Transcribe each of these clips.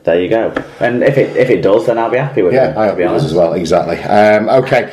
there you go. And if it does, then I'll be happy with it. Yeah, I hope it does as well, exactly. Okay,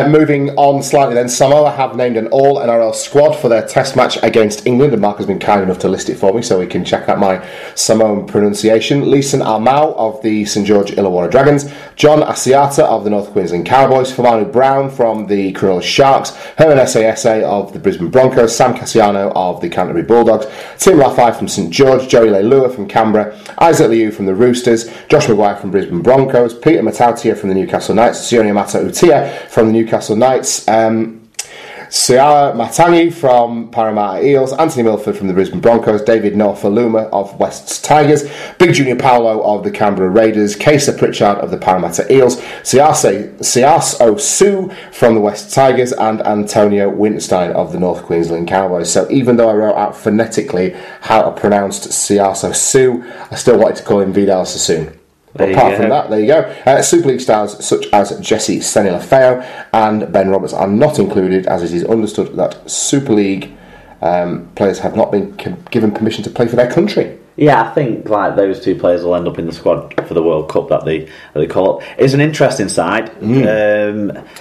moving on slightly then. Samoa have named an all-NRL squad for their test match against England, and Mark has been kind enough to list it for me so we can check out my Samoan pronunciation. Leeson Almau of the St George Illawarra Dragons, John Asiata of the North Queensland Cowboys, Famanu Brown from the Cronulla Sharks, Herman Essa of the Brisbane Broncos, Sam Cassiano of the Canterbury Bulldogs, Tim Laffey from St George, Joey Leilua from Canberra, Isaac Liu from the Roosters, Josh Maguire from Brisbane Broncos, Peter Matautia from the Newcastle Knights, Sione Mata Utia from the Newcastle Knights, Siara Matangi from Parramatta Eels, Anthony Milford from the Brisbane Broncos, David Norfoluma of Wests Tigers, Big Junior Paolo of the Canberra Raiders, Kesa Pritchard of the Parramatta Eels, Siaso Su from the West Tigers, and Antonio Winterstein of the North Queensland Cowboys. So even though I wrote out phonetically how to pronounce Siaso Su, I still wanted to call him Vidal Sassoon. But apart from that, there you go. Super League stars such as Jesse Stenilafeo and Ben Roberts are not included, as it is understood that Super League players have not been given permission to play for their country. Yeah, I think like those two players will end up in the squad for the World Cup that they call up. It's an interesting side.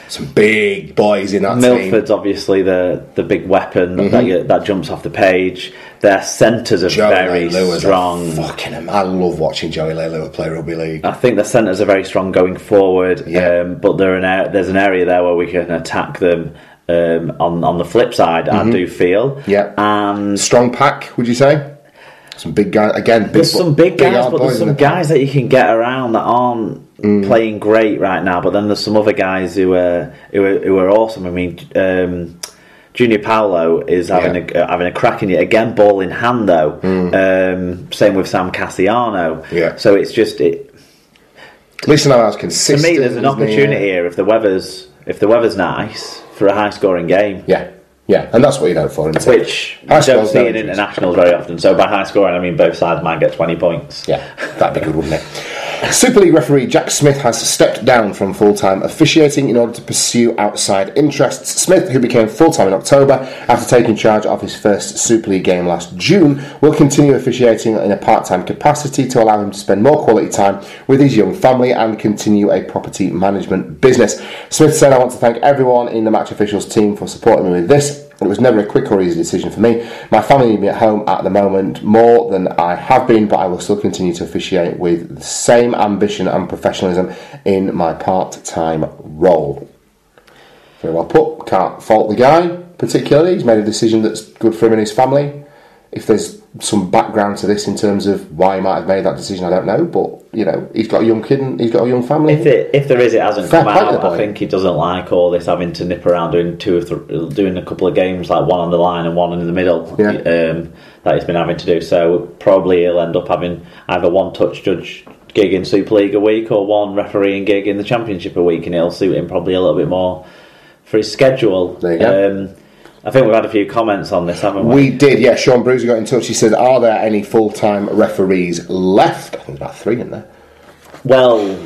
Some big boys in that Milford's team. Obviously the big weapon that jumps off the page. Their centres are very strong. I love watching Joey Leilua play rugby league. I think the centres are very strong going forward. But there's an area there where we can attack them. On the flip side, I do feel. Yeah. And strong pack, would you say? Some big guys again. There's some big guys, but there's some guys that you can get around that aren't playing great right now. But then there's some other guys who are awesome. I mean, Junior Paolo is having a crack in it again, ball in hand though. Same with Sam Cassiano. Yeah. So it's just at least now I was consistent. To me, there's an opportunity here if the weather's nice for a high scoring game. Yeah, and that's what you hope for, isn't it? Which you don't see in internationals very often. So by high scoring, I mean both sides might get 20 points. Yeah, that'd be good, wouldn't it? Super League referee Jack Smith has stepped down from full-time officiating in order to pursue outside interests. Smith, who became full-time in October after taking charge of his first Super League game last June, will continue officiating in a part-time capacity to allow him to spend more quality time with his young family and continue a property management business. Smith said, "I want to thank everyone in the match officials team for supporting me with this. It was never a quick or easy decision for me. My family need me at home at the moment more than I have been, but I will still continue to officiate with the same ambition and professionalism in my part-time role." Very well put. Can't fault the guy particularly. He's made a decision that's good for him and his family. If there's some background to this in terms of why he might have made that decision, I don't know. But you know, he's got a young kid and he's got a young family. If there is, it hasn't come out. I think he doesn't like all this having to nip around doing a couple of games, like one on the line and one in the middle. That he's been having to do. So probably he'll end up having either one touch judge gig in Super League a week or one refereeing gig in the Championship a week, and it'll suit him probably a little bit more for his schedule. There you go. I think we've had a few comments on this, haven't we? We did, yeah. Sean Bruiser got in touch. He said, "Are there any full-time referees left?" I think there's about 3 in there. Well,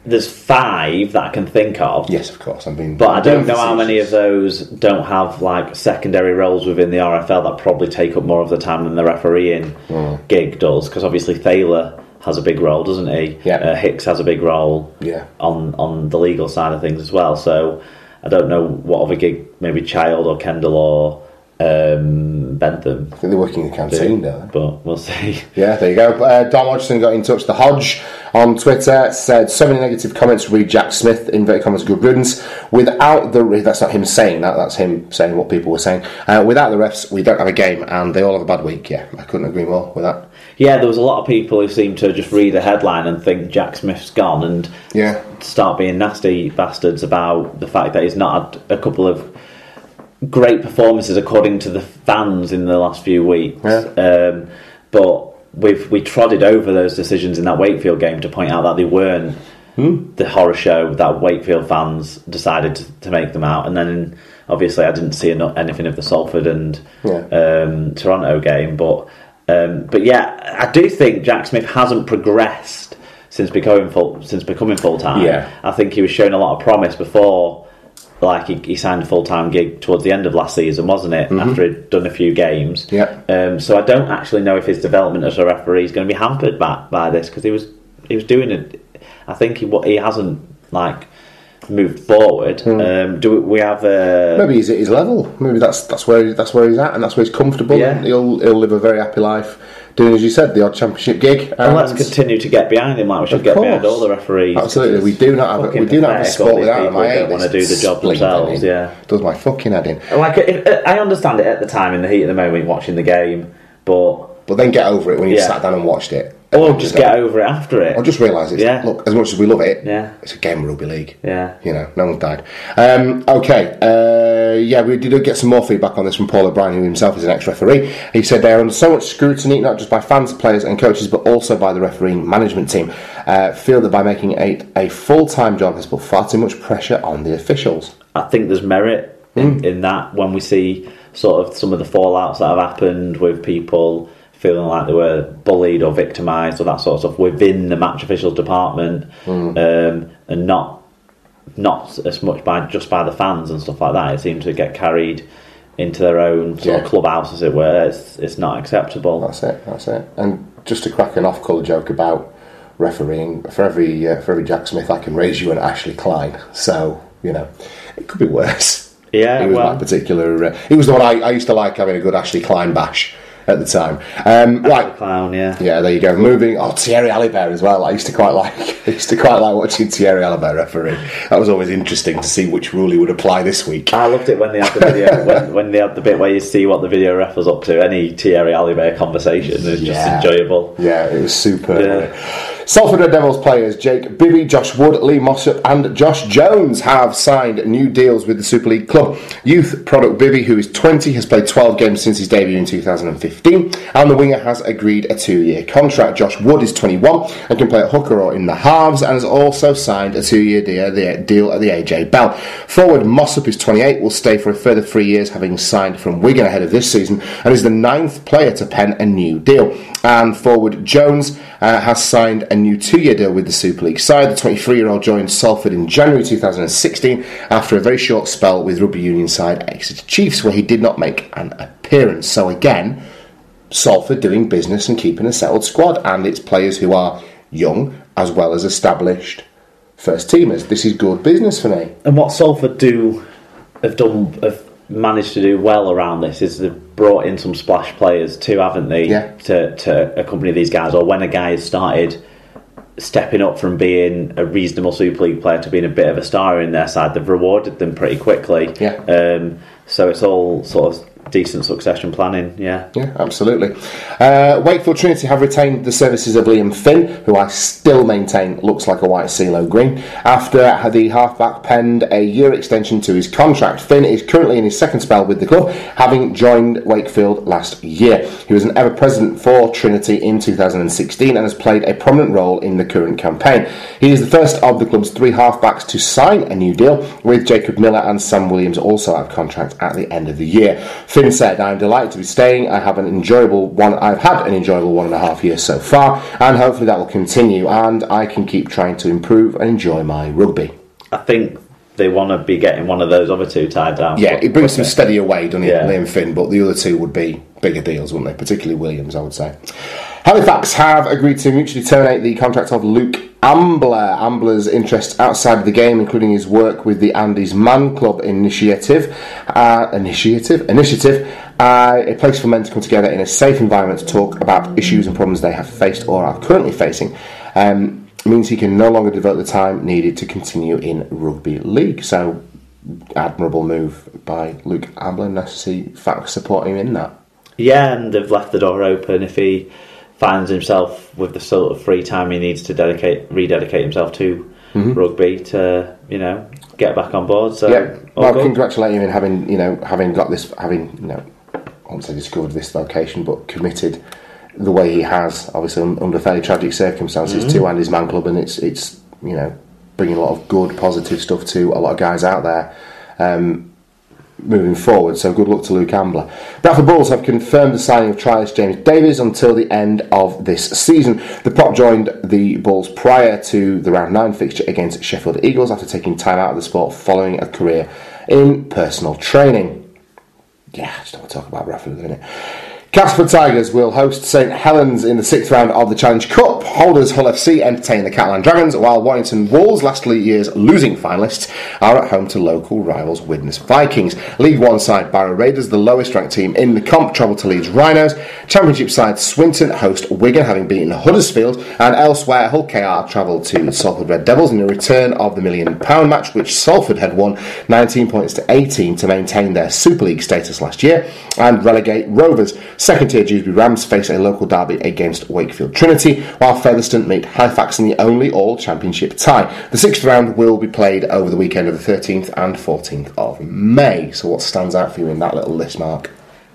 there's 5 that I can think of. Yes, of course. But I don't know how many of those don't have like secondary roles within the RFL that probably take up more of the time than the refereeing gig does. Because obviously Thaler has a big role, doesn't he? Yeah. Hicks has a big role. Yeah. On the legal side of things as well. So I don't know what other gig, maybe Child or Kendall or Bentham. I think they're working in the canteen, don't they? But we'll see. Yeah, there you go. Dom Hodgson got in touch. The Hodge on Twitter said, "So many negative comments. Read Jack Smith, inverted commas, good riddance. Without the..." That's not him saying that. That's him saying what people were saying. "Without the refs, we don't have a game, and they all have a bad week." Yeah, I couldn't agree more with that. Yeah, there was a lot of people who seemed to just read a headline and think Jack Smith's gone and start being nasty bastards about the fact that he's not had a couple of great performances according to the fans in the last few weeks. But we trotted over those decisions in that Wakefield game to point out that they weren't the horror show that Wakefield fans decided to make them out. And then obviously I didn't see anything of the Salford and Toronto game, but yeah, I do think Jack Smith hasn't progressed since becoming full time. Yeah. I think he was showing a lot of promise before like he signed a full-time gig towards the end of last season, wasn't it? After he'd done a few games. Yeah. So I don't actually know if his development as a referee is going to be hampered by this, because he was doing it. I think he hasn't like moved forward. Do we have maybe he's at his level? Maybe that's where he's at, and that's where he's comfortable. Yeah. And he'll live a very happy life doing, as you said, the odd championship gig. And let's continue to get behind him, like we should get behind all the referees. Absolutely, we do not have a sport without him. I don't want to do the job themselves. Yeah, does my fucking head in. Like, I understand it at the time, in the heat of the moment, watching the game, but then get over it when you sat down and watched it. Or just get over it after it. Or just realise it's, look, as much as we love it, it's a game of rugby league. Yeah. You know, no one's died. We did get some more feedback on this from Paul O'Brien, who himself is an ex-referee. He said they are under so much scrutiny, not just by fans, players and coaches, but also by the refereeing management team. Feel that by making it a full-time job has put far too much pressure on the officials. I think there's merit in that, when we see sort of some of the fallouts that have happened with people feeling like they were bullied or victimised or that sort of stuff within the match officials department, and not as much by the fans and stuff like that. It seems to get carried into their own sort of clubhouse, as it were. It's not acceptable. That's it. And just to crack an off-colour joke about refereeing, for every Jack Smith I can raise you an Ashley Klein. So, you know, it could be worse. Yeah, he was my particular. He was the one I used to like having a good Ashley Klein bash at the time. Right, clown, yeah, there you go. Moving. Thierry Alibert as well. I used to quite like watching Thierry Alibert referee. That was always interesting to see which rule he would apply this week. I loved it when they had the video, when they had the bit where you see what the video ref was up to. Any Thierry Alibert conversation is just enjoyable. Yeah, it was super. Yeah. Salford Red Devils players Jake Bibby, Josh Wood, Lee Mossop and Josh Jones have signed new deals with the Super League club. Youth product Bibby, who is 20, has played 12 games since his debut in 2015, and the winger has agreed a 2-year contract. Josh Wood is 21 and can play at hooker or in the halves, and has also signed a 2-year deal at the AJ Bell. Forward Mossop is 28, will stay for a further 3 years, having signed from Wigan ahead of this season, and is the 9th player to pen a new deal. And forward Jones has signed a new 2-year deal with the Super League side. The 23-year-old joined Salford in January 2016 after a very short spell with rugby union side Exeter Chiefs, where he did not make an appearance. So again, Salford doing business and keeping a settled squad, and it's players who are young as well as established first teamers. This is good business for me. And what Salford have managed to do well around this is they've brought in some splash players too, haven't they? Yeah. To accompany these guys, or when a guy has started stepping up from being a reasonable Super League player to being a bit of a star in their side, they've rewarded them pretty quickly. Yeah. So it's all sort of decent succession planning. Yeah, absolutely. Wakefield Trinity have retained the services of Liam Finn, who I still maintain looks like a white CeeLo green, after the halfback penned a year extension to his contract. Finn is currently in his second spell with the club, having joined Wakefield last year. He was an ever-present for Trinity in 2016 and has played a prominent role in the current campaign. He is the first of the club's 3 halfbacks to sign a new deal, with Jacob Miller and Sam Williams also out of contract at the end of the year. Finn said, "I'm delighted to be staying. I've had an enjoyable 1.5 years so far, and hopefully that will continue, and I can keep trying to improve and enjoy my rugby." I think they want to be getting one of those other two tied down. Yeah, it brings some steady away, doesn't it, Liam Finn, but the other two would be bigger deals, wouldn't they? Particularly Williams, I would say. Halifax have agreed to mutually terminate the contract of Luke Ambler. Ambler's interests outside of the game, including his work with the Andy's Man Club initiative, a place for men to come together in a safe environment to talk about issues and problems they have faced or are currently facing, means he can no longer devote the time needed to continue in rugby league. So, admirable move by Luke Ambler. Nice to see Fax supporting him in that. Yeah, and they've left the door open if he finds himself with the sort of free time he needs to rededicate himself to rugby to, get back on board. So, congratulate him in having got this, I won't say discovered this vocation, but committed the way he has, obviously under fairly tragic circumstances, to Andy's Man Club, and it's bringing a lot of good, positive stuff to a lot of guys out there. moving forward, so good luck to Luke Ambler. Bradford Bulls have confirmed the signing of trialist James Davies until the end of this season. The prop joined the Bulls prior to the round 9 fixture against Sheffield Eagles after taking time out of the sport following a career in personal training. Yeah, I just don't want to talk about Bradford, isn't it? Casper Tigers will host St Helens in the 6th round of the Challenge Cup. Holders Hull FC entertain the Catalan Dragons, while Warrington Wolves, last year's losing finalists, are at home to local rivals Widnes Vikings. League 1 side Barrow Raiders, the lowest ranked team in the comp, travel to Leeds Rhinos. Championship side Swinton host Wigan, having beaten Huddersfield. And elsewhere, Hull KR travel to Salford Red Devils in a return of the £1 million match, which Salford had won 19 points to 18 to maintain their Super League status last year and relegate Rovers. Second-tier Dewsbury Rams face a local derby against Wakefield Trinity, while Featherstone meet Halifax in the only all-championship tie. The 6th round will be played over the weekend of the 13th and 14th of May. So what stands out for you in that little list, Mark?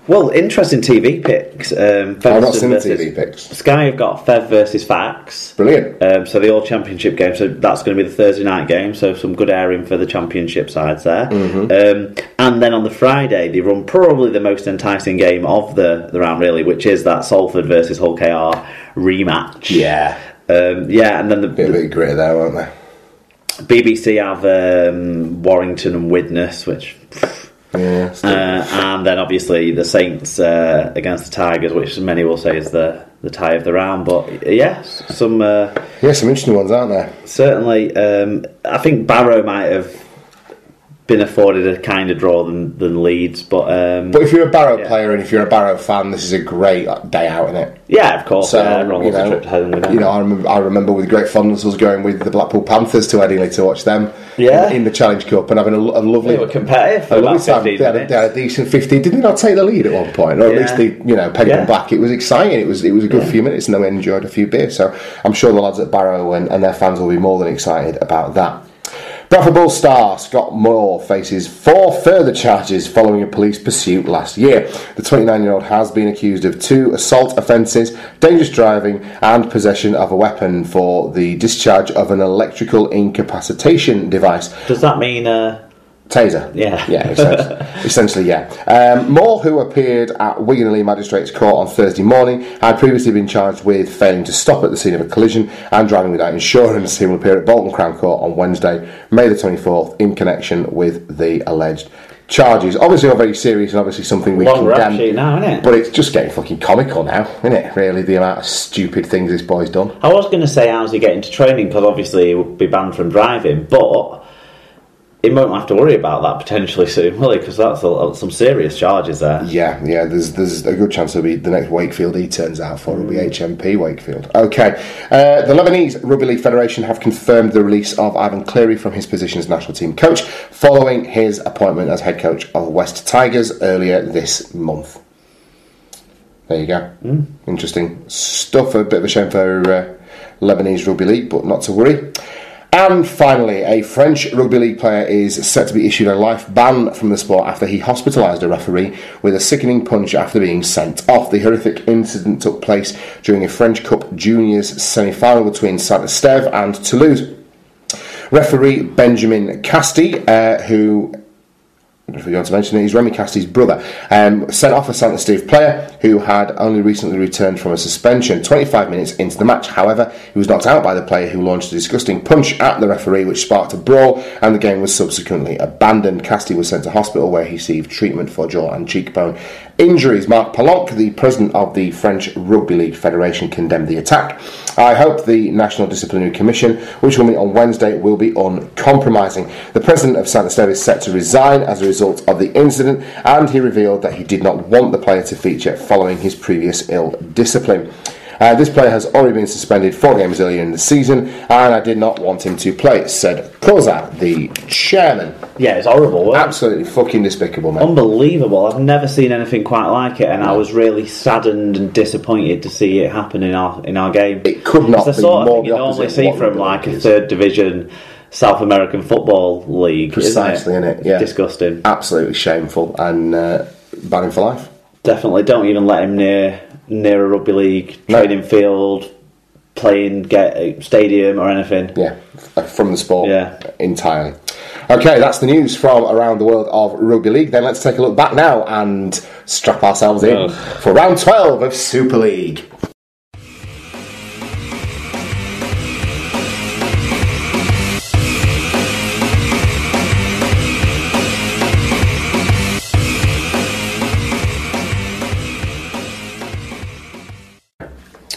Well, interesting TV picks. I've not seen the TV picks. Sky have got Fev versus Fax. Brilliant. So the all-championship game, so that's going to be the Thursday night game, so some good airing for the championship sides there. Mm-hmm. And then on the Friday, they run probably the most enticing game of the round, really, which is that Salford versus Hull KR rematch. Yeah. And then the bit of grit there, won't they? BBC have Warrington and Widnes, which... Yeah, and then obviously the Saints against the Tigers, which many will say is the tie of the round. But yes, some interesting ones, aren't there? Certainly. I think Barrow might have been afforded a kinder draw than Leeds, but if you're a Barrow player and if you're a Barrow fan, this is a great day out, isn't it? Yeah, of course. So everyone wants a trip to home with them. I remember with great fondness us going with the Blackpool Panthers to Headingley to watch them in the Challenge Cup and having a lovely. They were competitive for about 15 minutes. They had a decent 15. Didn't they not take the lead at one point, or at least they pegged them back? It was exciting. It was a good few minutes, and then we enjoyed a few beers. So I'm sure the lads at Barrow and their fans will be more than excited about that. Bradford Bull star Scott Moore faces 4 further charges following a police pursuit last year. The 29-year-old has been accused of 2 assault offences, dangerous driving and possession of a weapon for the discharge of an electrical incapacitation device. Does that mean... Taser. Yeah. Essentially, yeah. Moore, who appeared at Wigan Lee Magistrates Court on Thursday morning, had previously been charged with failing to stop at the scene of a collision and driving without insurance. He will appear at Bolton Crown Court on Wednesday, May the 24th, in connection with the alleged charges. Obviously all very serious and obviously something we condemn. Sheet now, isn't it? But it's just getting fucking comical now, isn't it? Really, the amount of stupid things this boy's done. I was going to say how's he getting to training, because obviously he would be banned from driving, but... he won't have to worry about that potentially soon, will he? Because that's some serious charges there. Yeah. There's a good chance it'll be the next Wakefield he turns out for. It'll be HMP Wakefield. Okay. The Lebanese Rugby League Federation have confirmed the release of Ivan Cleary from his position as national team coach following his appointment as head coach of West Tigers earlier this month. There you go. Interesting stuff. A bit of a shame for Lebanese Rugby League, but not to worry. And finally, a French rugby league player is set to be issued a life ban from the sport after he hospitalised a referee with a sickening punch after being sent off. The horrific incident took place during a French Cup Juniors semi-final between Saint-Estève and Toulouse. Referee Benjamin Casti, who... I forgot to mention it, he's Remy Casti's brother, sent off a Saint-Estève player who had only recently returned from a suspension 25 minutes into the match. However, he was knocked out by the player who launched a disgusting punch at the referee, which sparked a brawl, and the game was subsequently abandoned. Casti was sent to hospital where he received treatment for jaw and cheekbone injuries. Marc Palanque, the president of the French Rugby League Federation, condemned the attack. I hope the National Disciplinary Commission, which will meet on Wednesday, will be uncompromising. The president of Saint-Estève is set to resign as a result of the incident, and he revealed that he did not want the player to feature following his previous ill discipline. This player has already been suspended 4 games earlier in the season, and I did not want him to play, said Koza, the chairman. Yeah, it's horrible. Absolutely fucking despicable, man. Unbelievable. I've never seen anything quite like it, and I was really saddened and disappointed to see it happen in our game. It could not be more the opposite. It's the sort of thing you normally see from like a third division South American football league. Precisely, isn't it? Yeah. Disgusting. Absolutely shameful, and ban him for life. Definitely. Don't even let him near a rugby league training field, playing, get a stadium or anything. Yeah, from the sport entirely. Okay, that's the news from around the world of rugby league. Then let's take a look back now and strap ourselves in for round 12 of Super League.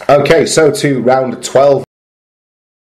Okay, so to round 12